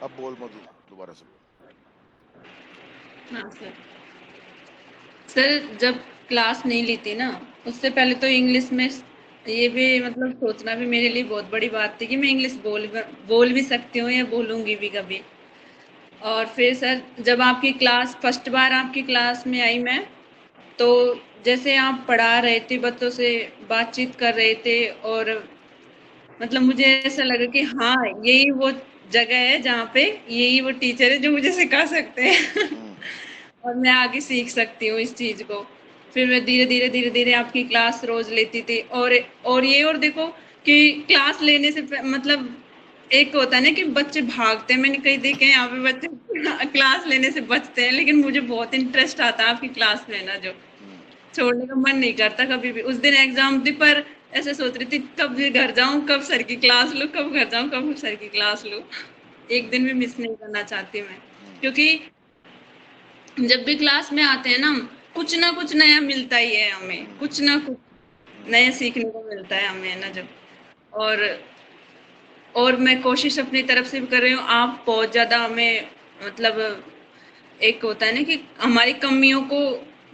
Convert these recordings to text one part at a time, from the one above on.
अब बोल मधु, दोबारा से। हाँ सर। सर जब क्लास नहीं ली थी ना, उससे पहले तो इंग्लिश में ये भी मतलब सोचना भी मेरे लिए बहुत बड़ी बात थी कि मैं इंग्लिश बोल भी सकती हूँ या बोलूंगी भी कभी। और फिर सर जब आपकी क्लास फर्स्ट बार आपकी क्लास में आई मैं, तो जैसे आप पढ़ा रहे थे, बच्चों से बातचीत कर रहे थे, और मतलब मुझे ऐसा लगा कि हाँ, यही वो जगह है जहाँ पे यही वो टीचर है जो मुझे सिखा सकते हैं। हम्म। और मैं आगे सीख सकती हूँ इस चीज को। फिर मैं धीरे धीरे आपकी क्लास रोज लेती थी। और ये और देखो कि क्लास लेने से मतलब एक होता है ना कि बच्चे भागते हैं, मैंने कई देखे हैं यहाँ पे बच्चे क्लास लेने से बचते हैं, लेकिन मुझे बहुत इंटरेस्ट आता है आपकी क्लास लेना, जो हम्म। छोड़ने का मन नहीं करता कभी भी। उस दिन एग्जाम थी, पर ऐसे सोच रही थी कब भी घर जाऊं, कब सर की क्लास लूं, कब घर जाऊं, कब सर की क्लास लूं। एक दिन भी मिस नहीं करना चाहती मैं, हम्म। क्योंकि जब भी क्लास में आते हैं ना, कुछ ना कुछ नया मिलता ही है हमें, हम्म। कुछ ना कुछ हम्म। नया सीखने को मिलता है हमें ना जब। और मैं कोशिश अपनी तरफ से भी कर रही हूँ। आप बहुत ज्यादा हमें मतलब एक होता है ना कि हमारी कमियों को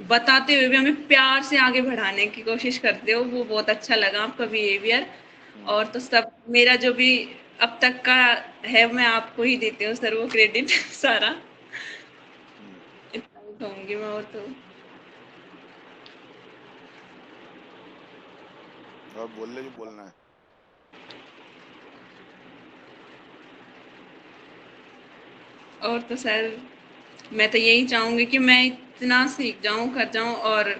बताते हुए भी हमें प्यार से आगे बढ़ाने की कोशिश करते हो, वो बहुत अच्छा लगा आपका बिहेवियर। हम्म। और तो सब मेरा जो भी अब तक का है, मैं आपको ही देती हूँ सर वो क्रेडिट सारा। हम्म। इतना ही कहूंगी मैं, और तो और बोल ले जो बोलना है। और तो सर मैं तो यही चाहूंगी कि मैं इतना सीख जाऊं, कर जाऊं, और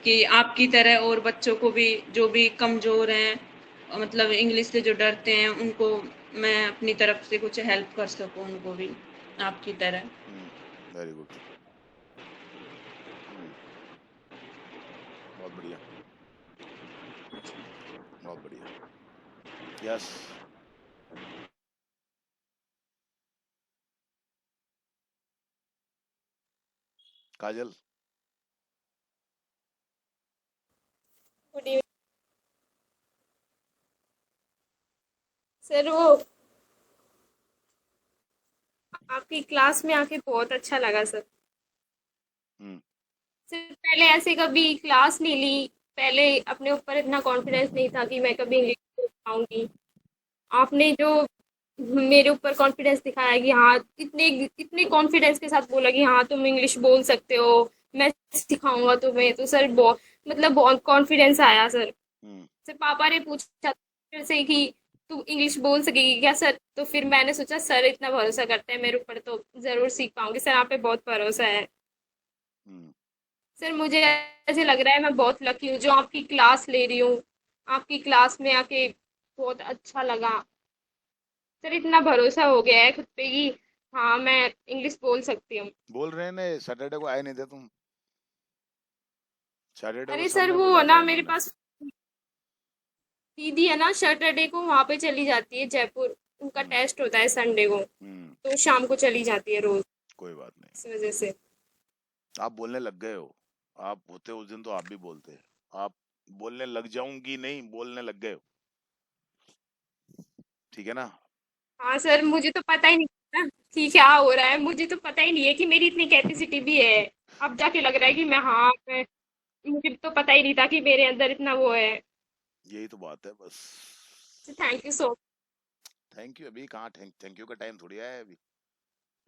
कि आपकी तरह और बच्चों को भी, जो भी कमजोर हैं मतलब इंग्लिश से जो डरते हैं, उनको मैं अपनी तरफ से कुछ हेल्प कर सकूं, उनको भी आपकी तरह। Very good. हम्म। बहुत बढ़िया। बहुत बढ़िया। Yes. Kajal. Good evening sir. वो आपकी क्लास में आके बहुत अच्छा लगा सर। हम्म। सर पहले ऐसे कभी क्लास नहीं ली, पहले अपने ऊपर इतना कॉन्फिडेंस नहीं था कि मैं कभी इंग्लिश बोल पाऊंगी। आपने जो मेरे ऊपर कॉन्फिडेंस दिखाया कि हाँ, इतने इतने कॉन्फिडेंस के साथ बोला कि हाँ तुम इंग्लिश बोल सकते हो, मैं सिखाऊंगा तुम्हें, तो सर बहुत मतलब बहुत कॉन्फिडेंस आया सर। हम्म। सर पापा ने पूछा फिर से कि तू इंग्लिश बोल सकेगी क्या सर, तो फिर मैंने सोचा सर इतना भरोसा करते हैं मेरे ऊपर तो जरूर सीख पाऊंगी। सर आप पे बहुत भरोसा है। हम्म। सर मुझे ऐसे लग रहा है मैं बहुत लकी हूँ जो आपकी क्लास ले रही हूँ। आपकी क्लास में आके बहुत अच्छा लगा। सर इतना भरोसा हो गया है खुद पे कि हाँ मैं इंग्लिश बोल सकती हूँ। बोल रहे हैं ना, सैटरडे को आए नहीं थे तुम? सैटरडे को अरे सर सबने वो बुलाया था ना मेरे उन्होंने। पास दीदी है ना, सैटरडे को वहां पे चली जाती है जयपुर। उनका हम्म। टेस्ट होता है संडे को, हम्म। तो शाम को चली जाती है रोज, कोई बात नहीं। इस वजह से। आप बोलने लग गए हो। आप होते उस दिन तो आप भी बोलते। आप बोलने लग जाऊंगी नहीं, बोलने लग गए हो। ठीक है ना? हाँ सर मुझे तो पता ही नहीं था कि क्या हो रहा है, मुझे तो पता ही नहीं है कि मेरी इतनी कैपेसिटी भी है। अब जाके लग रहा है कि मैं मुझे तो पता ही नहीं था कि मेरे अंदर इतना वो है। यही तो बात है बस। Thank you so thank you अभी कहाँ? थैंक थैंक यू का टाइम थोड़ी आया है अभी।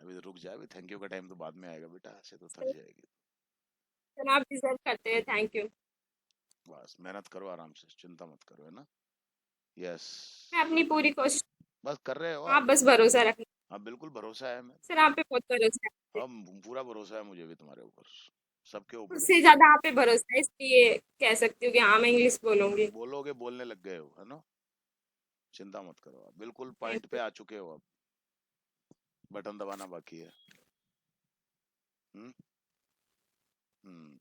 अभी तो रुक जाए, अभी थैंक यू का टाइम तो बाद में आएगा बेटा, ऐसे तो थक मच। जाएगी। आप डिजर्व करते हैं, थैंक यू। बस मेहनत करो आराम से, चिंता मत करो, है ना? यस। मैं अपनी पूरी कोशिश। बस कर रहे हो आप आप। बस भरोसा रखना। हाँ बिल्कुल भरोसा है मैं। सर आप पे बहुत भरोसा है मुझे। अब पूरा भरोसा है मुझे भी तुम्हारे ऊपर। सबके ऊपर है। उससे ज्यादा आप पे भरोसा है, इसलिए कह सकती हूँ कि हाँ मैं इंग्लिश बोलूंगी। बोलोगे, बोलने लग गए हो, है ना? चिंता मत करो, आप बिल्कुल थैंक पॉइंट पे यू। आ चुके हो अब। बटन दबाना बाकी है। हम्म। हम्म।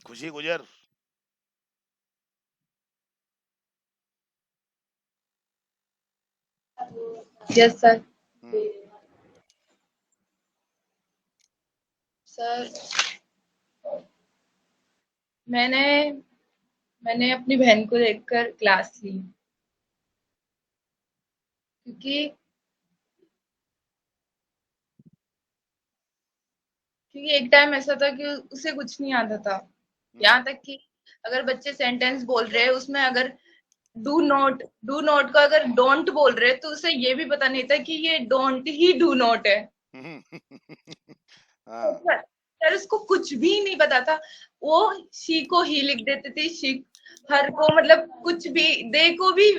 खुशी गुजर। Yes sir. हम्म। सर मैंने मैंने अपनी बहन को देखकर क्लास ली। क्योंकि क्योंकि एक टाइम ऐसा था कि उसे कुछ नहीं आता था। यहाँ तक कि अगर बच्चे सेंटेंस बोल रहे हैं उसमें अगर डू नॉट का अगर डोंट बोल रहे हैं तो उसे ये भी पता नहीं था कि ये डोंट ही डू नॉट है। हाँ सर उसको कुछ भी नहीं पता था। वो शी को ही लिख देती थी, शी हर को मतलब कुछ भी, दे को भी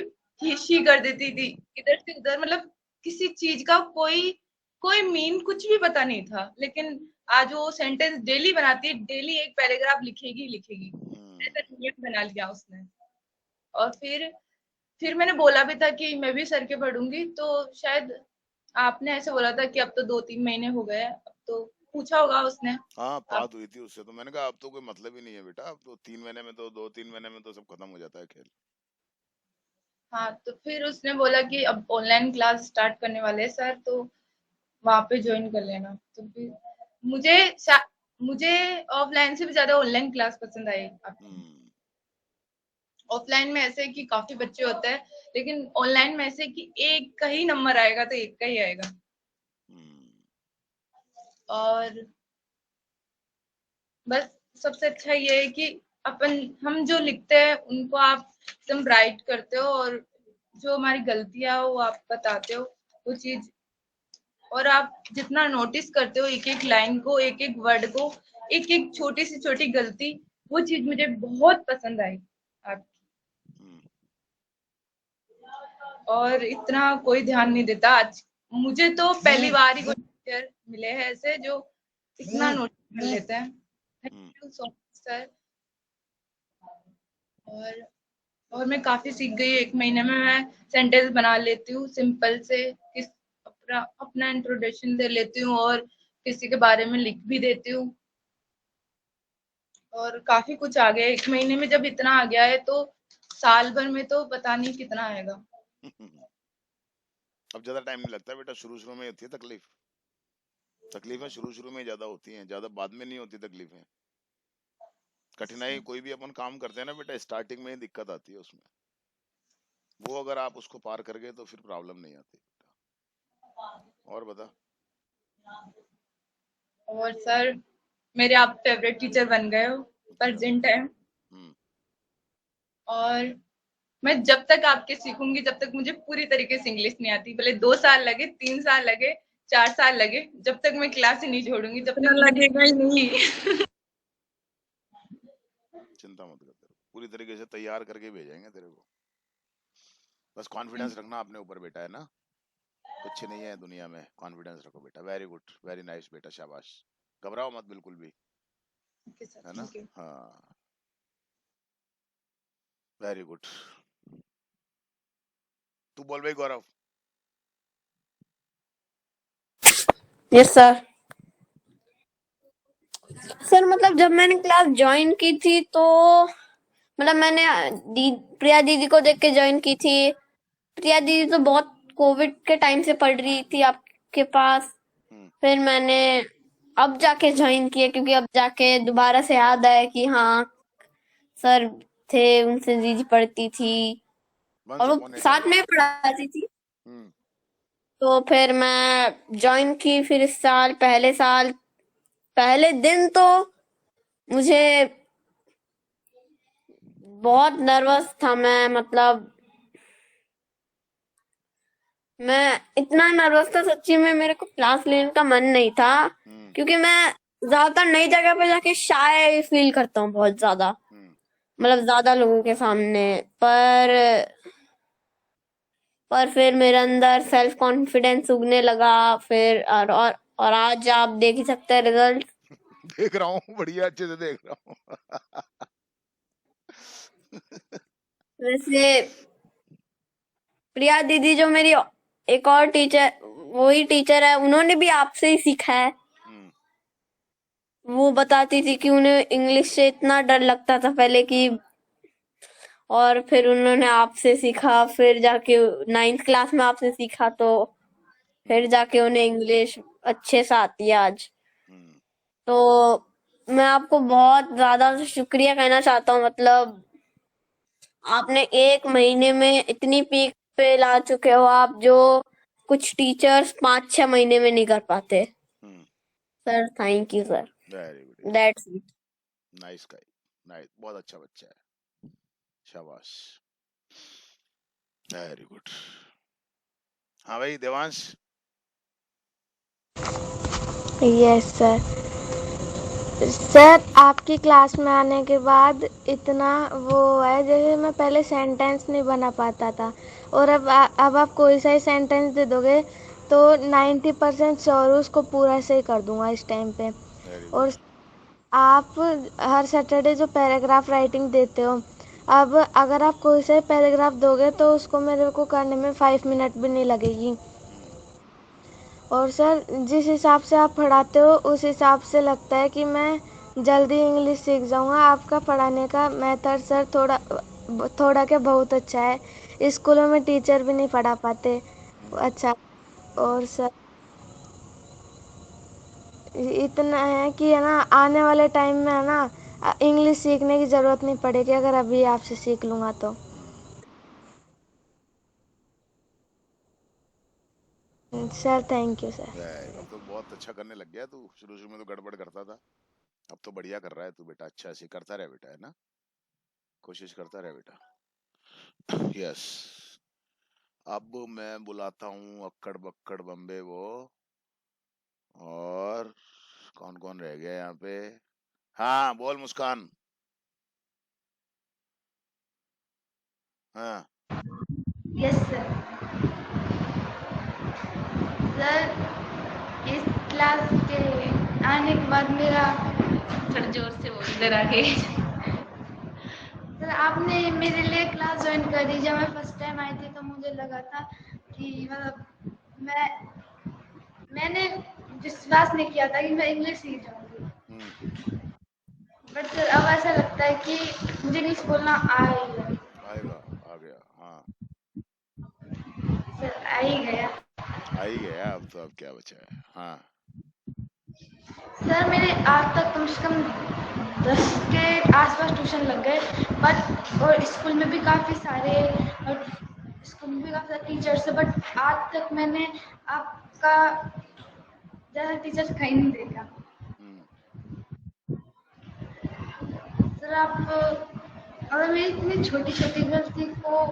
ही शी कर देती थी, इधर से उधर, मतलब किसी चीज का कोई कोई मीन कुछ भी पता नहीं था। लेकिन आज वो सेंटेंस डेली बनाती है, डेली एक पैराग्राफ लिखेगी ही लिखेगी, ऐसा नियम बना लिया उसने। और फिर मैंने बोला भी था कि मैं भी सर के पढ़ूंगी, तो शायद आपने ऐसे बोला था कि अब तो 2-3 महीने हो गए, अब तो पूछा होगा उसने। हाँ, आप बात हुई थी उससे, तो मैंने कहा अब तो कोई मतलब ही नहीं है बेटा, अब तो 3 महीने में तो 2-3 महीने में तो सब खत्म हो जाता है खेल। हाँ, तो फिर उसने बोला कि अब ऑनलाइन क्लास स्टार्ट करने वाले हैं सर, तो वहां पे ज्वाइन कर लेना। तो फिर मुझे मुझे ऑफलाइन से भी ज्यादा ऑनलाइन क्लास पसंद आई आपकी। हम्म ऑफलाइन में ऐसे कि काफी बच्चे होते हैं, लेकिन ऑनलाइन में ऐसे कि एक का ही नंबर आएगा तो एक का ही आएगा। हम्म और बस सबसे अच्छा ये है कि हम जो लिखते हैं उनको आप एकदम राइट करते हो, और जो हमारी गलतियां वो आप बताते हो वो चीज। और आप जितना नोटिस करते हो एक एक लाइन को, एक एक वर्ड को, एक एक छोटी से छोटी गलती, वो चीज मुझे बहुत पसंद आई आपकी। हम्म और इतना कोई ध्यान नहीं देता आज। मुझे तो पहली बार ही कोई टीचर मिले हैं ऐसे जो इतना नोटिस कर लेते हैं। Hmm thank you so much sir. और और मैं काफी सीख गई। 1 महीने में मैं सेंटेंस बना लेती हूँ सिंपल से, किस अपना अपना इंट्रोडक्शन दे लेती हूँ और किसी के बारे में लिख भी देती हूँ। और काफी कुछ आ गया 1 महीने में। जब इतना आ गया है तो साल भर में तो पता नहीं कितना आएगा। अब ज्यादा टाइम नहीं लगता बेटा, शुरू शुरू में होती है तकलीफ। तकलीफें शुरू शुरू में ज्यादा होती हैं, ज्यादा बाद में नहीं होती तकलीफें। कठिनाई कोई भी अपन काम करते हैं ना बेटा, स्टार्टिंग में ही दिक्कत आती है उसमें। वो अगर आप उसको पार कर गए तो फिर प्रॉब्लम नहीं आती। और बता। और सर मेरे आप फेवरेट टीचर बन गए हो अच्छा। Present time. हम्म और मैं जब तक आपके सीखूंगी जब तक मुझे पूरी तरीके से इंग्लिश नहीं आती, भले 2 साल लगे, 3 साल लगे, 4 साल लगे, जब तक मैं क्लास ही नहीं छोड़ूंगी जब तक लगेगा ही नहीं। चिंता मत कर, तेरे को पूरी तरीके से तैयार करके भेजेंगे तेरे को। बस कॉन्फिडेंस रखना अपने ऊपर बेटा, है ना। कुछ नहीं है दुनिया में, कॉन्फिडेंस रखो बेटा। वेरी गुड, वेरी नाइस बेटा, शाबाश। घबराओ मत बिल्कुल भी, है ना। Thank you. हाँ, वेरी गुड। तू बोल भाई गौरव। Yes sir. सर मतलब जब मैंने क्लास ज्वाइन की थी तो मतलब मैंने प्रिया दीदी को देख के ज्वाइन की थी। प्रिया दीदी तो बहुत कोविड के टाइम से पढ़ रही थी आपके पास। फिर मैंने अब जाके ज्वाइन किया क्योंकि अब जाके दोबारा से याद आया कि हाँ सर थे, उनसे दीदी पढ़ती थी और वो साथ में पढ़ाती थी। तो फिर मैं ज्वाइन की। फिर इस साल पहले दिन तो मुझे बहुत नर्वस था मैं। मतलब मैं इतना नर्वस था सच्ची में, मेरे को क्लास लेने का मन नहीं था क्योंकि मैं ज्यादातर नई जगह पे जाके शाय फील करता हूँ बहुत ज्यादा, मतलब ज्यादा लोगों के सामने। पर फिर मेरे अंदर सेल्फ कॉन्फिडेंस उगने लगा। फिर और आज आप देख ही सकते हैं रिजल्ट। देख रहा हूँ, बढ़िया, अच्छे से देख रहा हूँ। वैसे प्रिया दीदी जो मेरी एक और टीचर, वही टीचर है, उन्होंने भी आपसे ही सीखा है। वो बताती थी कि उन्हें इंग्लिश से इतना डर लगता था पहले कि, और फिर उन्होंने आपसे सीखा। फिर जाके 9th क्लास में आपसे सीखा तो फिर जाके उन्हें इंग्लिश अच्छे से आती है आज। तो मैं आपको बहुत ज्यादा शुक्रिया कहना चाहता हूँ। मतलब आपने 1 महीने में इतनी पीक पे ला चुके हो आप, जो कुछ टीचर्स 5-6 महीने में नहीं कर पाते। Hmm, sir thank you sir, very good, that's it. Nice guy, nice, बहुत अच्छा बच्चा है, शाबाश, वेरी गुड। हाँ भाई देवांश। Yes sir. सर आपकी क्लास में आने के बाद इतना वो है, जैसे मैं पहले सेंटेंस नहीं बना पाता था, और अब आप कोई सा ही सेंटेंस दे दोगे तो 90% श्योर उसको पूरा सही कर दूंगा इस टाइम पे। वेरी और गुड। आप हर सैटरडे जो पैराग्राफ राइटिंग देते हो, अब अगर आप कोई सा ही पैराग्राफ दोगे तो उसको मेरे को करने में 5 मिनट भी नहीं लगेगी। और सर जिस हिसाब से आप पढ़ाते हो उस हिसाब से लगता है कि मैं जल्दी इंग्लिश सीख जाऊंगा। आपका पढ़ाने का मेथड सर थोड़ा क्या बहुत अच्छा है। स्कूलों में टीचर भी नहीं पढ़ा पाते अच्छा। और सर इतना है कि है ना, आने वाले टाइम में है ना, इंग्लिश सीखने की ज़रूरत नहीं पड़ेगी अगर अभी आपसे सीख लूँगा तो। Sir thank you sir. अब तो बहुत अच्छा करने लग गया तू, शुरू शुरू में तो गड़बड़ करता था, अब तो बढ़िया कर रहा है तू बेटा, अच्छा से करता रहे बेटा, है ना, कोशिश करता रहे बेटा। यस। अब मैं बुलाता हूँ अक्कड़ बक्कड़ बम्बे वो, और कौन कौन रह गया यहाँ पे। हाँ बोल मुस्कान। हाँ यस सर। सर इस क्लास के आने के बाद मेरा, थोड़ा जोर से बोल इधर आके। सर आपने मेरे लिए क्लास ज्वाइन कर दी। जब मैं फर्स्ट टाइम आई थी तो मुझे लगा था कि मतलब मैंने विश्वास नहीं किया था कि मैं इंग्लिश सीख जाऊंगी, बट सर अब ऐसा लगता है कि मुझे इंग्लिश बोलना आ ही गया। आएगा, आ गया, हाँ सर आ ही गया। आ ही गया, अब तो अब क्या बचा है। हाँ सर मेरे आज तक कम से कम 10 के आसपास ट्यूशन लग गए, बट और स्कूल में भी काफ़ी सारे, और स्कूल में भी काफ़ी सारे टीचर्स है, बट आज तक मैंने आपका ज़्यादा टीचर्स कहीं नहीं देखा। सर आप अगर मेरी इतनी छोटी छोटी गलती को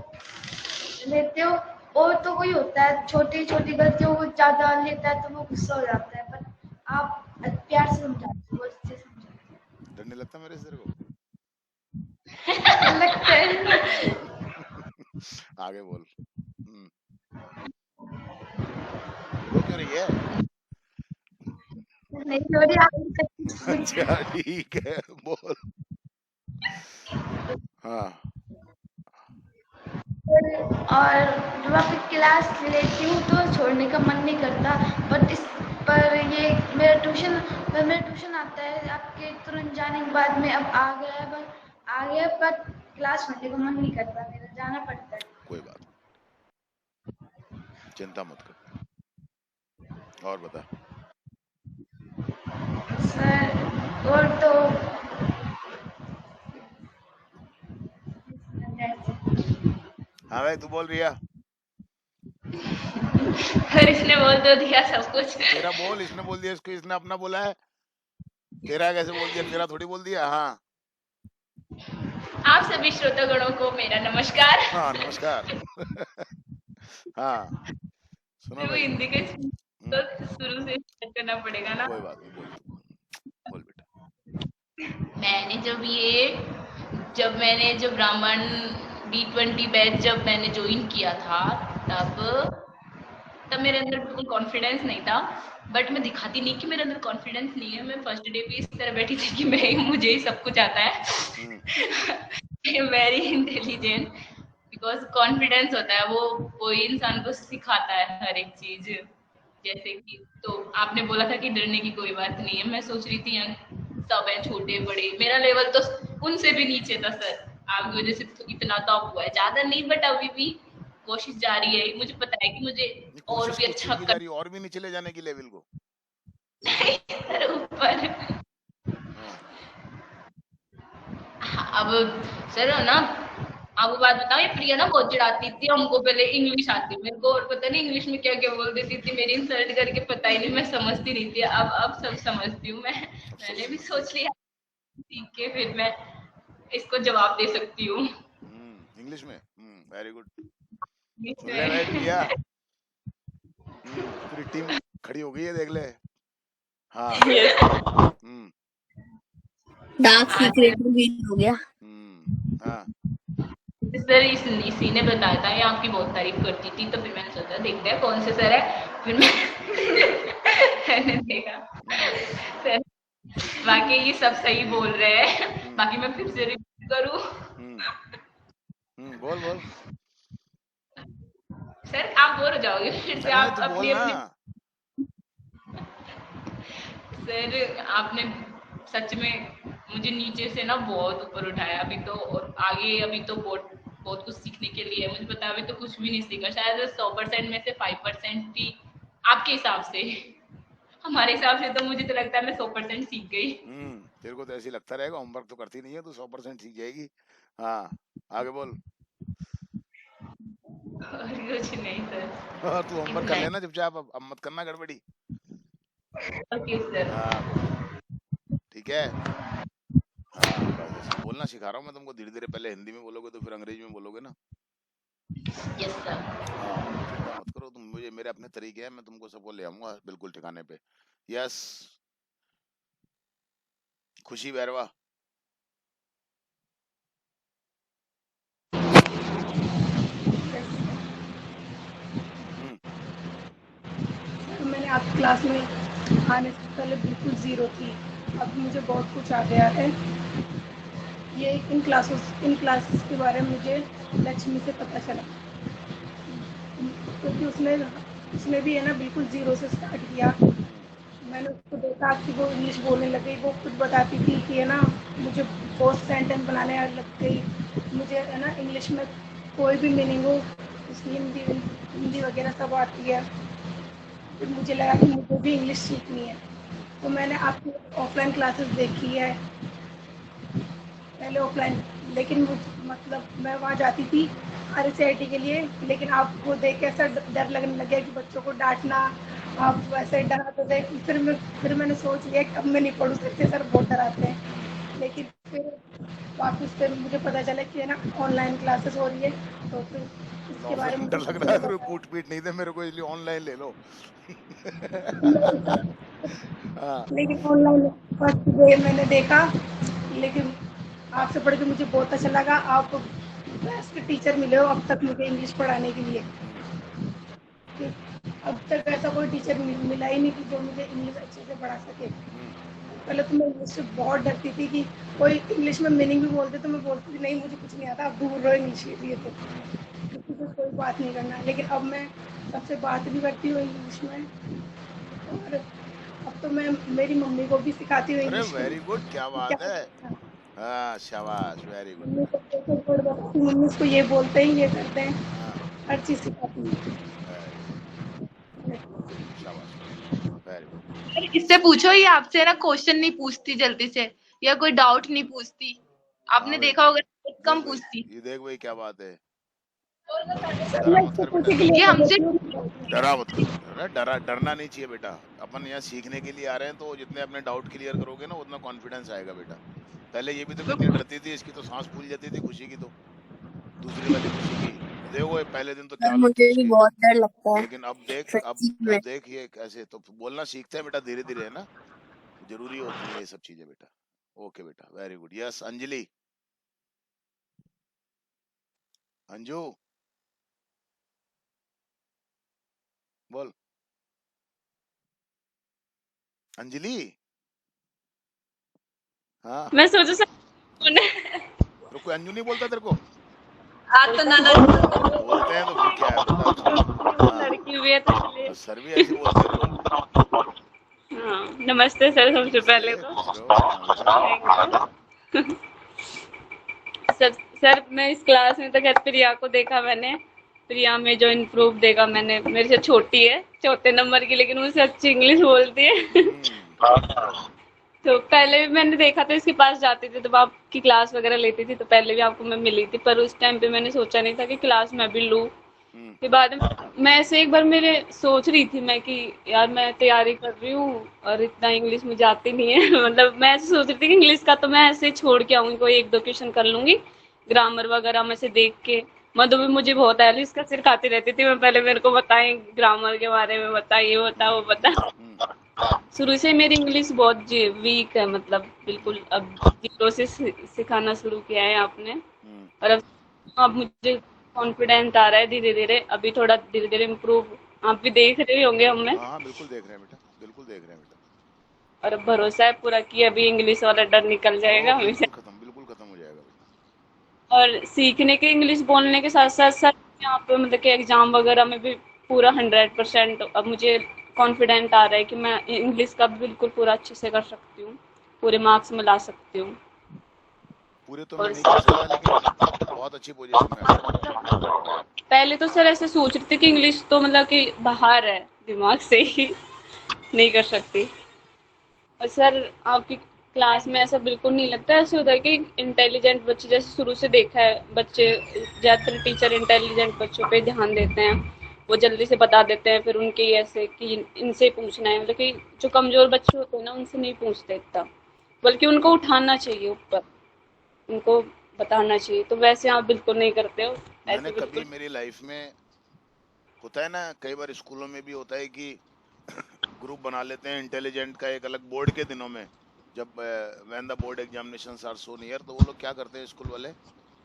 लेते हो, और तो कोई होता है छोटी छोटी गलतियों को ज़्यादा लेता है तो वो गुस्सा हो जाता है, बट आप प्यार से समझाते हो, बहुत अच्छे से समझाते हो। डर नहीं लगता मेरे से तेरे को? लगता है। आगे बोल। रो क्यों रही है? नहीं छोड़ी आप। अच्छा ठीक है, बोल। हाँ और जब आपकी क्लास लेती हूँ तो छोड़ने का मन नहीं करता, बट इस पर ये मेरा ट्यूशन आता है आपके तुरंत जाने के बाद में, अब आ गया पर क्लास छोड़ने का मन नहीं करता, मेरा जाना पड़ता है। कोई बात नहीं, चिंता मत कर। और बता। सर और तो हाँ भाई तू बोल रिया। फिर इसने बोल तो दिया सब कुछ। तेरा बोल, इसने बोल दिया, इसको इसने अपना बोला है, तेरा कैसे बोल दिया? तेरा थोड़ी बोल दिया। हाँ आप सभी श्रोतागणों को मेरा नमस्कार। हाँ नमस्कार। हाँ सुनो भाई। हिंदी के तो शुरू से स्टार्ट करना पड़ेगा ना। कोई बात नहीं, बोल बेटा। जब मैंने जो ब्राह्मण B20 बैच जब मैंने ज्वाइन किया था, तब मेरे अंदर बिल्कुल कॉन्फिडेंस नहीं था, बट मैं दिखाती नहीं कि मेरे अंदर कॉन्फिडेंस नहीं है। मैं फर्स्ट डे भी इस तरह बैठी थी कि मुझे ही सब कुछ आता है। वेरी इंटेलिजेंट, बिकॉज कॉन्फिडेंस होता है वो इंसान को सिखाता है हर एक चीज। जैसे कि तो आपने बोला था कि डरने की कोई बात नहीं है। मैं सोच रही थी सब है छोटे बड़े, मेरा लेवल तो उनसे भी नीचे था सर, आपकी वजह से तो इतना टॉप हुआ है, ज्यादा नहीं बट अभी भी कोशिश जारी है। मुझे पता है कि मुझे और कोशिश भी कुछ अच्छा की जा रही, और भी नीचे ले जाने की लेवल को। सर ऊपर। हाँ अब सर ना आपको बात बताऊं, ये प्रिया ना बहुत चिढ़ाती थी हमको, पहले इंग्लिश आती मेरे को और पता नहीं इंग्लिश में क्या क्या बोल देती थी, मेरी इंसल्ट करके, पता ही नहीं, मैं समझती नहीं थी। अब सब समझती हूँ मैं। मैंने भी सोच लिया सीख के फिर मैं इसको जवाब दे सकती हूँ। इंग्लिश में। Very good. सुन ले भाई प्रिया, पूरी टीम खड़ी हो गई है, देख ले। हाँ। डार्क सीक्रेट भी हो गया। हाँ। सर इसी ने बताया था, ये आपकी बहुत तारीफ करती थी, तो फिर मैंने सोचा देखते हैं कौन से सर है, फिर मैंने देखा सर बाकी ये सब सही बोल रहे हैं। बाकी मैं फिर से रिपीट करूं? बोल बोल सर, आप बोर हो जाओगे फिर से, आप अपनी सर आपने सच में मुझे नीचे से ना बहुत ऊपर उठाया अभी तो, और आगे अभी तो बहुत कुछ सीखने के लिए है। मुझे पता अभी तो कुछ भी नहीं सीखा, शायद 100% में से 5% भी आपके हिसाब से। हमारे हिसाब से तो मुझे तो लगता है मैं 100% सीख गई। तेरे को तो ऐसे लगता रहेगा, होमवर्क तो करती नहीं है, तू 100% सीख जाएगी। हाँ आगे बोल। और कुछ नहीं सर। तू होमवर्क कर लेना चुपचाप, अब मत करना गड़बड़ी। Okay sir. ठीक है। हाँ बस बोलना सिखा रहा हूँ मैं तुमको, धीरे धीरे पहले हिंदी में बोलोगे तो फिर अंग्रेजी में बोलोगे ना। Yes sir. हाँ चिंता मत करो तुम, मुझे मेरे अपने तरीके हैं, मैं तुमको सबको ले आऊंगा बिल्कुल ठिकाने पे। यस खुशी बैरवा। मैंने आपकी क्लास में आने से पहले बिल्कुल ज़ीरो थी, अब मुझे बहुत कुछ आ गया है। ये इन क्लासेस के बारे में मुझे लक्ष्मी से पता चला, क्योंकि उसने भी है ना बिल्कुल ज़ीरो से स्टार्ट किया। मैंने उसको देखा कि वो इंग्लिश बोलने लग गई, वो खुद बताती थी कि है ना मुझे बहुत सेंटेंस बनाने लग गई, मुझे है ना इंग्लिश में कोई भी मीनिंग हो उसकी हिंदी वगैरह सब आती है। फिर मुझे लगा कि मुझे भी इंग्लिश सीखनी है, तो मैंने आपकी ऑफलाइन क्लासेस देखी है पहले ऑफलाइन, लेकिन मतलब मैं वहाँ जाती थी RCIT के लिए, लेकिन आपको देख के ऐसा डर लगने लग गया कि बच्चों को डांटना, आप वैसे डराते थे। फिर मैंने सोच लिया कि अब मैं नहीं पढ़ सकती, सर बहुत डराते हैं। लेकिन फिर वापस फिर मुझे पता चला कि है ना ऑनलाइन क्लासेस हो रही है, तो फिर इसके बारे में डर लग रहा है, कूट पीट नहीं दे मेरे को, इसलिए ऑनलाइन ले लो। लेकिन ऑनलाइन फर्स्ट डे मैंने देखा, लेकिन आपसे पढ़ के मुझे बहुत अच्छा लगा। आप बेस्ट टीचर मिले हो अब तक मुझे इंग्लिश पढ़ाने के लिए। अब तक ऐसा कोई टीचर मिला ही नहीं कि जो मुझे इंग्लिश अच्छे से पढ़ा सके। पहले तो मैं इंग्लिश से बहुत डरती थी कि कोई इंग्लिश में मीनिंग भी बोलते तो मैं बोलती थी नहीं मुझे कुछ नहीं आता, अब दूर रहो इंग्लिश के लिए, तो किसी से कोई बात नहीं करना। लेकिन अब मैं सबसे बात भी करती हूँ इंग्लिश में, और अब तो मैं मेरी मम्मी को भी सिखाती हूँ इंग्लिश। वेरी गुड, क्या बात है। हाँ शाबाश, वेरी गुड। मम्मी इसको ये बोलते हैं, ये करते हैं, हर चीज सिखाती हूँ। शाबाश, वेरी गुड। इससे पूछो, ये आपसे ना क्वेश्चन नहीं पूछती जल्दी से, या कोई डाउट नहीं पूछती, आपने देखा होगा कम पूछती। ये देख भाई क्या बात है। ये हमसे डरा मत करो, डरना नहीं चाहिए बेटा। अपन यहाँ सीखने के लिए आ रहे हैं, तो जितने अपने डाउट क्लियर करोगे ना उतना कॉन्फिडेंस आएगा बेटा। पहले ये भी तो कितनी डरती थी, इसकी तो सांस फूल जाती थी खुशी की, तो दूसरी वाली खुशी की देखो पहले दिन तो क्या मुझे भी बहुत डर लगता है, लेकिन अब देख, अब देख ये कैसे तो बोलना सीखते हैं बेटा, धीरे धीरे है ना, जरूरी होती है ये सब चीजें बेटा। ओके बेटा, very good. Yes Anjali, Anju बोल। अंजलि, हाँ मैं सोचू सर तो कोई अंजू नहीं बोलता तेरे को? तो नाना बोलते हैं तो फिर क्या है बेटा, लड़की भी है तो इसलिए। सर भी ऐसे बोलते हैं। हाँ नमस्ते सर, सबसे पहले तो सर मैं इस क्लास में तो खैर प्रिया को देखा मैंने, प्रिया में जो इम्प्रूव देखा मैंने, मेरे से छोटी है 4थे नंबर की, लेकिन मुझसे अच्छी इंग्लिश बोलती है। तो पहले भी मैंने देखा था, इसके पास जाती थी तो आपकी क्लास वगैरह लेती थी, तो पहले भी आपको मैं मिली थी, पर उस टाइम पे मैंने सोचा नहीं था कि क्लास मैं भी लूँ। हम्म, के बाद मैं ऐसे एक बार मेरे सोच रही थी मैं कि यार मैं तैयारी कर रही हूँ और इतना इंग्लिश मुझे आती नहीं है मतलब मैं ऐसे सोच रही थी कि इंग्लिश का तो मैं ऐसे छोड़ के आऊंगी, कोई एक दो क्वेश्चन कर लूंगी ग्रामर वगैरह में से देख के। मधु भी मुझे बहुत है इसका सिर खाती रहती थी, मैं पहले मेरे को बताएं ग्रामर के बारे में, बता ये बता वो बता। शुरू से मेरी इंग्लिश बहुत वीक है, मतलब बिल्कुल अब जीरो से सिखाना शुरू किया है आपने। और अब मुझे कॉन्फिडेंस आ रहा है धीरे धीरे, अभी थोड़ा धीरे धीरे इम्प्रूव आप भी देख रहे होंगे हमें। हाँ बिल्कुल देख रहे हैं बेटा, बिल्कुल देख रहे हैं बेटा। और अब भरोसा है पूरा कि अभी इंग्लिश वाला डर निकल जाएगा हमेशा। बिल्कुल खत्म हो जाएगा बेटा। और सीखने के इंग्लिश बोलने के साथ साथ सर यहाँ पे मतलब कि एग्जाम वगैरह में भी पूरा 100% अब मुझे कॉन्फिडेंट आ रहा है कि मैं इंग्लिश का बिल्कुल पूरा अच्छे से कर सकती हूँ, पूरे मार्क्स में ला सकती हूँ। पूरे तो मैं नहीं कह सकता, लेकिन बहुत अच्छी पोजीशन में है। पहले तो सर ऐसे सोच रही थी कि इंग्लिश तो मतलब कि बाहर है दिमाग से ही नहीं कर सकती। और सर आपकी क्लास में ऐसा बिल्कुल नहीं लगता, ऐसे होता है कि इंटेलिजेंट बच्चे, जैसे शुरू से देखा है बच्चे ज़्यादातर टीचर इंटेलिजेंट बच्चों पे ध्यान देते हैं, वो जल्दी से बता देते हैं, फिर उनके ऐसे कि इनसे पूछना है, मतलब कि जो कमज़ोर बच्चे होते हैं ना उनसे नहीं पूछते इतना, बल्कि उनको उठाना चाहिए ऊपर, उनको बताना चाहिए। तो वैसे आप बिल्कुल नहीं करते हो मैंने ऐसे कभी बिल्कुल। मेरी लाइफ में होता है ना, कई बार स्कूलों में भी होता है कि ग्रुप बना लेते हैं इंटेलिजेंट का एक अलग बोर्ड के दिनों में, जब when the board examinations are so near, तो वो लोग क्या करते हैं स्कूल वाले,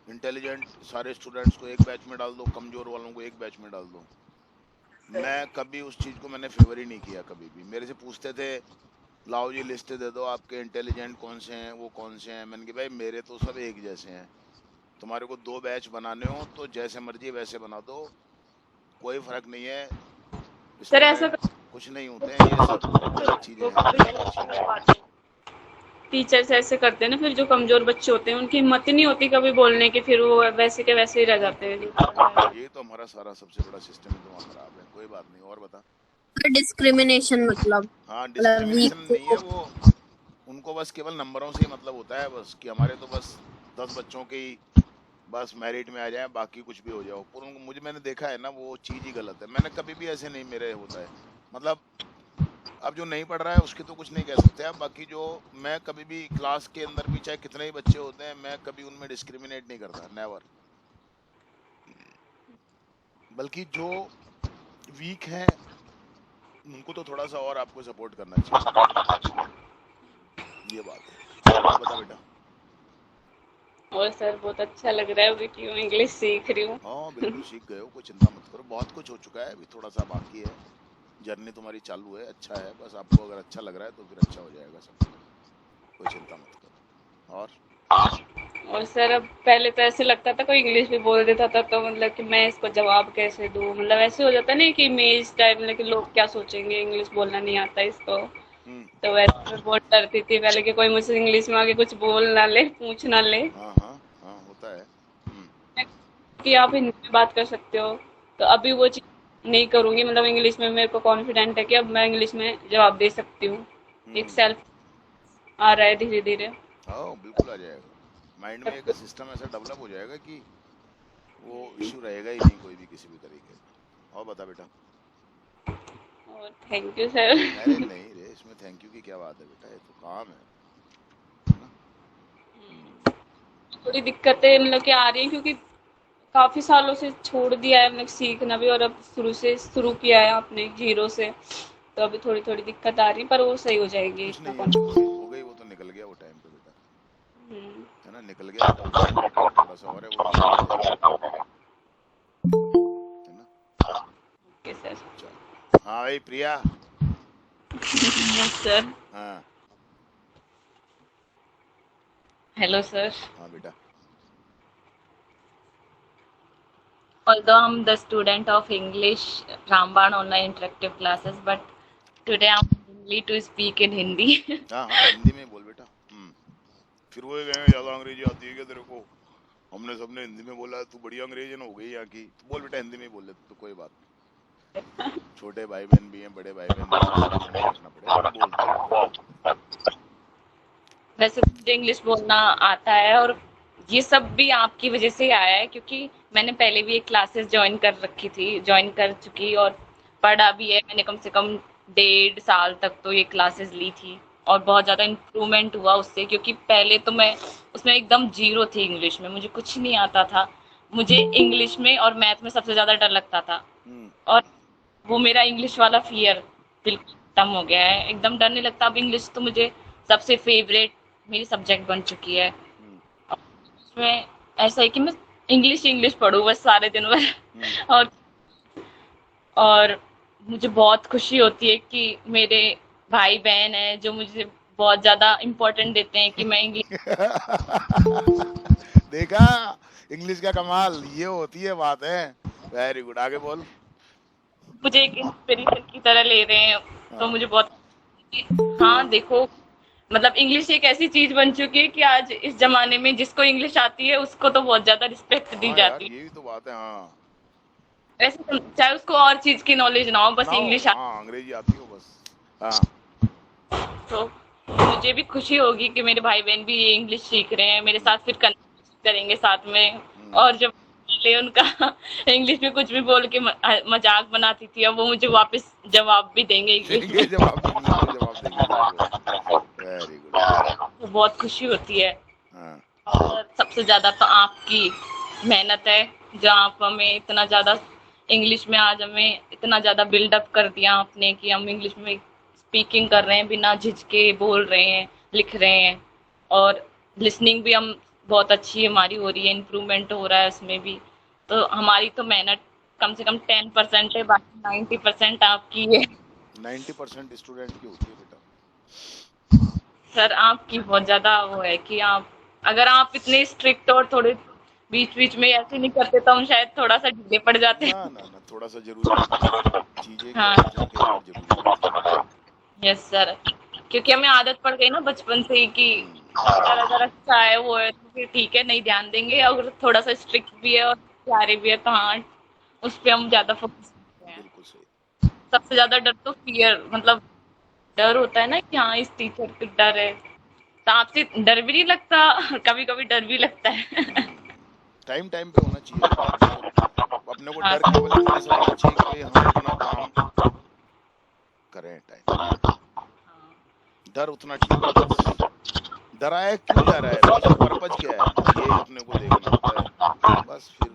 इंटेलिजेंट सारे स्टूडेंट्स को एक बैच में डाल दो, कमजोर वालों को एक बैच में डाल दो। मैं कभी उस चीज को मैंने फेवर ही नहीं किया। कभी भी मेरे से पूछते थे लाओ जी लिस्ट दे दो आपके इंटेलिजेंट कौन से हैं, वो कौन से हैं। मैंने कहा भाई मेरे तो सब एक जैसे हैं, तुम्हारे को दो बैच बनाने हो तो जैसे मर्जी वैसे बना दो, कोई फर्क नहीं है सर ऐसा स्टूडेंट कुछ नहीं होते हैं, ये सब गलत चीजें हैं। टीचर्स ऐसे करते हैं ना, फिर जो कमजोर बच्चे होते हैं उनकी हिम्मत ही नहीं होती कभी बोलने की, फिर वो वैसे के वैसे ही रह जाते हैं। ये तो हमारा सारा सबसे बड़ा सिस्टम ही दिमाग खराब है। कोई बात नहीं, और बता। डिस्क्रिमिनेशन मतलब हाँ वीक डिस्क्रिमिनेशन नहीं है वो, उनको बस केवल नंबरों से ही मतलब होता है, बस कि हमारे तो बस 10 बच्चों के ही बस मेरिट में आ जाए, बाकी कुछ भी हो जाओ। पर उनको मुझे मैंने देखा है ना, वो चीज ही गलत है। मैंने कभी भी ऐसे नहीं मेरे होता है, मतलब अब जो नहीं पढ़ रहा है उसकी तो कुछ नहीं कह सकते आप, बाकी जो मैं कभी भी क्लास के अंदर भी चाहे कितने ही बच्चे होते हैं, मैं कभी उनमें डिस्क्रिमिनेट नहीं करता, नेवर। बल्कि जो वीक हैं उनको तो थोड़ा सा और आपको सपोर्ट करना चाहिए, ये बात है। बता बेटा। और सर बहुत अच्छा लग रहा है अभी कि मैं इंग्लिश सीख रही हूँ। हाँ बिल्कुल सीख गए हो, कोई चिंता मत करो, बहुत कुछ हो चुका है, अभी थोड़ा सा बाकी है, जर्नी तुम्हारी चालू है, अच्छा है। बस आपको अगर अच्छा लग रहा है तो फिर अच्छा हो जाएगा सब, कोई चिंता मत करो। और सर अब पहले तो ऐसे लगता था कोई इंग्लिश भी बोल देता था तो मतलब कि मैं इसको जवाब कैसे दूँ, मतलब ऐसे हो जाता नहीं कि इमेज टाइप, मतलब कि लोग क्या सोचेंगे इंग्लिश बोलना नहीं आता इसको। तो वैसे मैं बहुत डरती थी पहले कि कोई मुझसे इंग्लिश में आके कुछ बोल ना ले, पूछ ना ले। हाँ हाँ हाँ होता है। कि आप हिंदी में बात कर सकते हो, तो अभी वो चीज़ नहीं करूँगी, मतलब इंग्लिश में मेरे को कॉन्फिडेंट है कि अब मैं इंग्लिश में जवाब दे सकती हूँ। एक सेल्फ आ रहा है धीरे धीरे। हाँ बिल्कुल आ जाएगा, माइंड में एक सिस्टम ऐसा डेवलप हो जाएगा कि वो इश्यू रहेगा ही नहीं कोई भी किसी भी तरीके का। और बता बेटा। और थैंक यू सर। अरे नहीं रे, इसमें थैंक यू की क्या बात है बेटा, ये तो काम है ना। थोड़ी दिक्कतें मतलब कि आ रही है क्योंकि काफी सालों से छोड़ दिया है मतलब सीखना भी, और अब शुरू से शुरू किया है आपने जीरो से, तो अभी थोड़ी थोड़ी दिक्कत आ रही है, पर वो सही हो जाएगी। कुछ नहीं है, हो गई वो तो निकल गया वो टाइम पे बेटा, है ना, निकल गया थोड़ा सा और है वो है ना। Okay sir. हाँ भाई प्रिया। Yes sir. हाँ हेलो सर। हाँ बेटा। Although I'm the student of English Ramban online interactive classes, but today I'm only to speak in Hindi. हाँ हाँ हिंदी में बोल बेटा। फिर वो कहेंगे ज्यादा अंग्रेजी आती है क्या तेरे को, हमने सबने हिंदी में बोला, तू बढ़िया अंग्रेजन हो गई यहाँ की। तो बोल बेटा हिंदी में ही बोल ले तो कोई बात नहीं, छोटे भाई बहन भी हैं, बड़े भाई बहन भी हैं, सबको ध्यान रखना पड़ेगा, बोलते वैसे तो मुझे इंग्लिश बोलना आता है, और ये सब भी आपकी वजह से ही आया है, क्योंकि मैंने पहले भी एक क्लासेस ज्वाइन कर चुकी और पढ़ा भी है। मैंने कम से कम 1.5 साल तक तो ये क्लासेस ली थी, और बहुत ज्यादा इम्प्रूवमेंट हुआ उससे, क्योंकि पहले तो मैं उसमें एकदम जीरो थी। इंग्लिश में मुझे कुछ नहीं आता था। मुझे इंग्लिश में और मैथ में सबसे ज्यादा डर लगता था, और वो मेरा इंग्लिश वाला फियर बिल्कुल खत्म हो गया है। एकदम डर नहीं लगता अब। इंग्लिश तो मुझे सबसे फेवरेट मेरी सब्जेक्ट बन चुकी है। उसमें ऐसा है कि मैं इंग्लिश पढ़ूं बस सारे दिन भर। और मुझे बहुत खुशी होती है कि मेरे भाई बहन है जो मुझे बहुत ज्यादा इम्पोर्टेंट देते हैं कि मैं इंग्लिश देखा, इंग्लिश का कमाल ये होती है बात है। वेरी गुड, आगे बोल। मुझे एक इंस्पिरेशन की तरह ले रहे हैं, तो मुझे बहुत हाँ देखो, मतलब इंग्लिश एक ऐसी चीज बन चुकी है कि आज इस जमाने में जिसको इंग्लिश आती है उसको तो बहुत ज्यादा रिस्पेक्ट दी हाँ यार, जाती है। ये भी तो बात है। हाँ, वैसे चाहे उसको और चीज की नॉलेज ना हो, बस ना हो, इंग्लिश हाँ, अंग्रेजी आती हो बस। हाँ, तो मुझे भी खुशी होगी कि मेरे भाई बहन भी ये इंग्लिश सीख रहे हैं मेरे साथ, फिर कन्वर्सेशन करेंगे साथ में। और जब पहले उनका इंग्लिश में कुछ भी बोल के मजाक बनाती थी, अब वो मुझे वापस जवाब भी देंगे इंग्लिश देंगे में। जवाब, इंग्लिश में जवाब देंगे। Very good. तो बहुत खुशी होती है। हाँ, और सबसे ज्यादा तो आपकी मेहनत है, जो आप हमें इतना ज्यादा इंग्लिश में आज हमें इतना ज्यादा बिल्डअप कर दिया आपने कि हम इंग्लिश में स्पीकिंग कर रहे हैं, बिना झिझके बोल रहे हैं, लिख रहे हैं। और लिसनिंग भी हम बहुत अच्छी हमारी हो रही है, इम्प्रूवमेंट हो रहा है उसमें भी। तो हमारी तो मेहनत कम से कम 10% है, बाकी 90% आपकी है। 90% स्टूडेंट की होती है बेटा। सर आपकी बहुत ज्यादा वो है कि आप, अगर आप इतने स्ट्रिक्ट और थोड़े बीच बीच में ऐसे नहीं करते तो हम शायद थोड़ा सा ढीले पड़ जाते ना हैं। ना ना, थोड़ा सा जरूरी होता है, चीजें क्या हाँ, होती हैं कई बार जरूरी होती है। यस सर, क्योंकि हमें आदत पड़ गई ना बचपन से ही कि जरा जरा अच्छा है वो है तो फिर ठीक है, नहीं ध्यान देंगे। अगर थोड़ा सा स्ट्रिक्ट भी है और प्यारे भी है तो हाँ, उस पे हम ज्यादा फोकस करते हैं। बिल्कुल सही। सबसे ज्यादा डर तो फियर, मतलब डर होता है ना कि हाँ इस टीचर को डर है, तो आपसे डर भी नहीं लगता, कभी कभी डर भी लगता है। टाइम टाइम पे होना चाहिए बेटा। अपने को डर की वजह से होना चाहिए कि भाई हम अपना काम करें टाइम। डर उतना ठीक है बस। डराया क्यों जा रहा है, उसका पर्पज क्या है, ये अपने को देखना होता है। बस फिर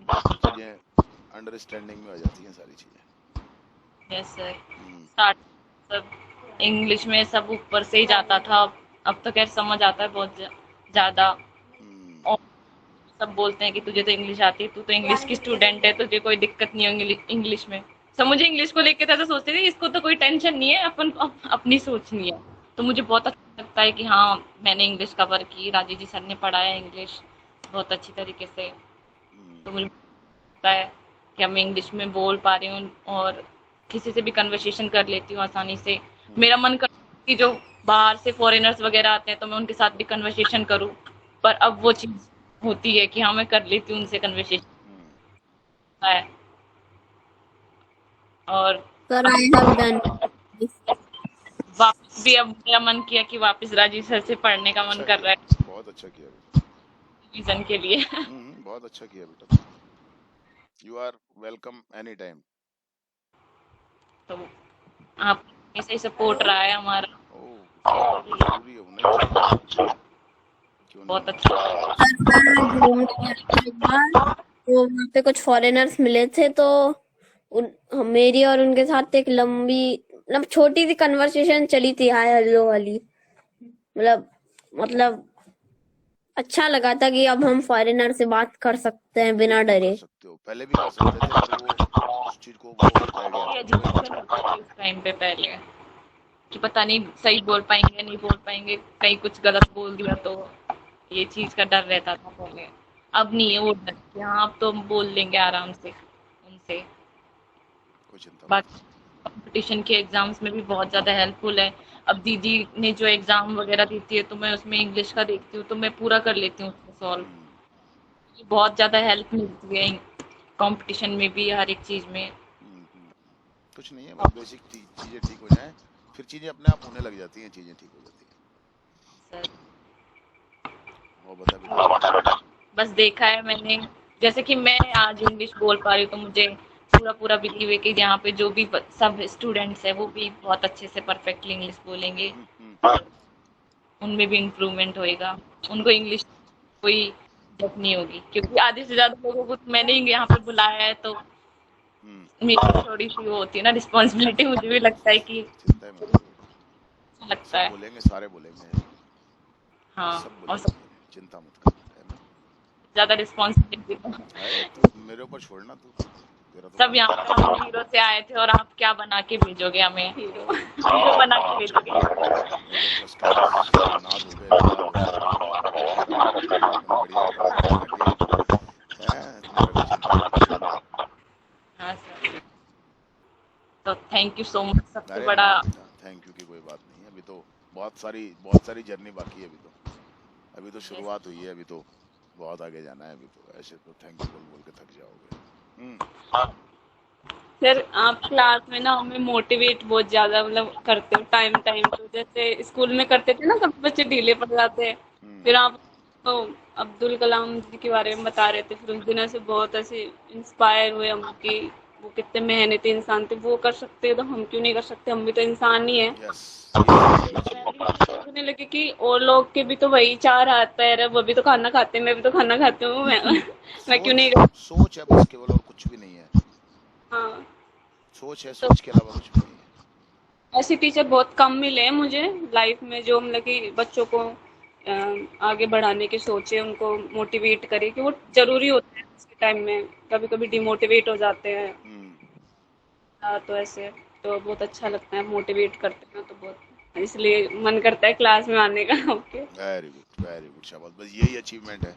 चीजें अंडरस्टैंडिंग में आ जाती हैं सारी चीजें। Yes sir. स्टार्ट सब इंग्लिश में सब ऊपर से ही जाता था, अब तो खैर समझ आता है बहुत ज्यादा। और सब बोलते हैं कि तुझे तो इंग्लिश आती है, तू तो इंग्लिश की स्टूडेंट है, तुझे कोई दिक्कत नहीं होगी इंग्लिश में। सब मुझे इंग्लिश को लेकर ऐसा सोचते थे इसको तो कोई टेंशन नहीं है, अपन अपनी सोचनी है। तो मुझे बहुत अच्छा लगता है कि हाँ मैंने इंग्लिश कवर की, राजीव जी सर ने पढ़ाया इंग्लिश बहुत अच्छी तरीके से। तो मुझे लगता है कि अब मैं इंग्लिश में बोल पा रही हूँ और किसी से भी कन्वर्सेशन कर लेती हूँ आसानी से। मेरा मन करता है कि जो बाहर से फॉरेनर्स वगैरह आते हैं तो मैं उनके साथ भी कन्वर्सेशन करूँ, पर अब वो चीज होती है कि हाँ मैं कर लेती हूँ उनसे कन्वर्सेशन है। और सर आई हैव डन। वापस भी अब मेरा मन किया कि वापस राजीव सर से पढ़ने का मन कर रहा है, बहुत अच्छा किया बेटा, रीजन के लिए। बहुत अच्छा किया बेटा। You are welcome any time. तो आप ऐसे ही सपोर्ट रहा है हमारा, जरूरी है, होना चाहिए। बहुत अच्छा। तो वहाँ पे कुछ फॉरेनर्स मिले थे, तो मेरी और उनके साथ एक लंबी, मतलब छोटी सी कन्वर्सेशन चली थी, हाय हेलो वाली। मतलब अच्छा लगा था कि अब हम फॉरेनर से बात कर सकते हैं बिना डरे। कर सकते हो, पहले भी कर सकते थे पर वो उस चीज को वो आइडिया उस टाइम पे पहले कि पता नहीं सही बोल पाएंगे नहीं बोल पाएंगे, कहीं कुछ गलत बोल दिया तो ये चीज का डर रहता था पहले। अब नहीं है वो डर, यहाँ अब तो बोल लेंगे आराम से उनसे। बाकी कंपटीशन के एग्जाम्स में भी बहुत ज्यादा हेल्पफुल है। अब दीदी ने जो एग्जाम वगैरह देती है तो मैं उसमें इंग्लिश का देखती हूँ तो मैं पूरा कर लेती हूँ उसको सॉल्व। बहुत ज्यादा हेल्प मिलती है कंपटीशन में भी, हर एक चीज में। कुछ नहीं है, बस बेसिक चीजें ठीक हो जाएं, फिर चीजें अपने आप होने लग जाती हैं, चीजें ठीक हो जाती हैं। वो बता बेटा। बस देखा है मैंने, जैसे कि मैं आज इंग्लिश बोल पा रही हूँ तो मुझे पूरा पूरा बिलीव है कि यहाँ पे जो भी सब स्टूडेंट्स है वो भी बहुत अच्छे से परफेक्टली इंग्लिश बोलेंगे, उनमें भी इम्प्रूवमेंट होएगा, उनको इंग्लिश कोई दिक्कत नहीं होगी, क्योंकि आधे से ज्यादा लोगों को मैंने ही यहाँ पे बुलाया है तो मेरी थोड़ी सी वो होती है ना रिस्पॉन्सिबिलिटी, मुझे भी लगता है कि चिंता मत करो बेटा, अच्छा लगता सब है। बोलेंगे, सारे बोलेंगे, हाँ, सब और बोलेंगे, चिंता मत कर, है ना। ज्यादा रिस्पॉन्सिबिलिटी तो तू मेरे ऊपर छोड़ना, तू तेरा तो सब काम यहाँ पे हम हीरो से आए थे और आप क्या बना के भेजोगे हमें? हीरो हीरो बना के भेजोगे? एकदम फर्स्ट क्लास नाद हो गए, एकदम बढ़िया है, तुम्हारा भी चिंता मत करो। हाँ सर, तो थैंक यू सो मच, सबसे अरे बड़ा ना बेटा, थैंक यू की कोई बात नहीं है, अभी तो बहुत सारी जर्नी बाकी है, अभी तो शुरुआत हुई है, अभी तो बहुत आगे जाना है, अभी तो ऐसे तो थैंक यू बोल बोल के थक जाओगे। सर आप क्लास में ना हमें मोटिवेट बहुत ज्यादा मतलब करते हो टाइम टाइम पे, जैसे स्कूल में करते थे ना कभी बच्चे ढीले पड़ जाते हैं, फिर आप तो अब्दुल कलाम जी के बारे में बता रहे थे, फिर उस दिन ऐसे बहुत ऐसे इंस्पायर हुए हम कि वो कितने मेहनती इंसान थे, वो कर सकते हैं तो हम क्यों नहीं कर सकते, हम भी तो इंसान ही है। सोचने लगे कि और लोग के भी तो वही चार हाथ पैर है, वो भी तो खाना खाते हैं, मैं भी तो खाना खाती हूँ, मैं क्यों नहीं कर... सोच है बस केवल, और कुछ भी नहीं है। हाँ, सोच है, सोच के अलावा कुछ भी नहीं है। ऐसे टीचर बहुत कम मिले हैं मुझे लाइफ में जो मतलब कि बच्चों को आगे बढ़ाने की सोचे, उनको मोटिवेट करे, कि वो जरूरी होता है इसके टाइम में, कभी कभी डिमोटिवेट हो जाते हैं। हाँ, तो ऐसे तो बहुत अच्छा लगता है, मोटिवेट करते हैं तो बहुत, इसलिए मन करता है क्लास में आने का। ओके, वेरी गुड शाबाश, बस यही अचीवमेंट है।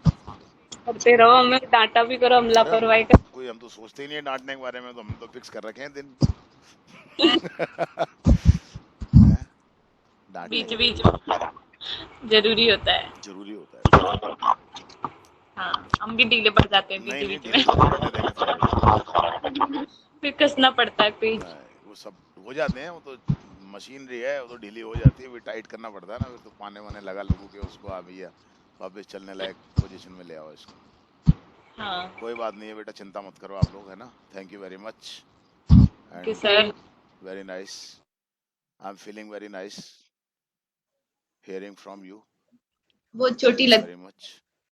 करते रहो, हमें डांटा भी करो, हम लापरवाही कर कोई, हम तो सोचते ही नहीं है डांटने के बारे में, तो हम तो फिक्स कर रखे हैं दिन। बीच बीच जरूरी होता है, जरूरी होता है। हाँ, हम भी ढीले पड़ जाते हैं बीच बीच में, फिर कसना पड़ता है पेज। वो सब हो जाते हैं, वो तो मशीनरी है, वो तो ढीली हो जाती है, फिर टाइट करना पड़ता है ना, फिर तो पाने वाने लगा लोगों के, उसको आ भैया वापस चलने लायक पोजीशन में ले आओ इसको। हाँ, कोई बात नहीं है बेटा, चिंता मत करो आप लोग, है ना। थैंक यू वेरी मच कि sir very nice, I am feeling very nice hearing from you, बहुत छोटी लग वेरी मच।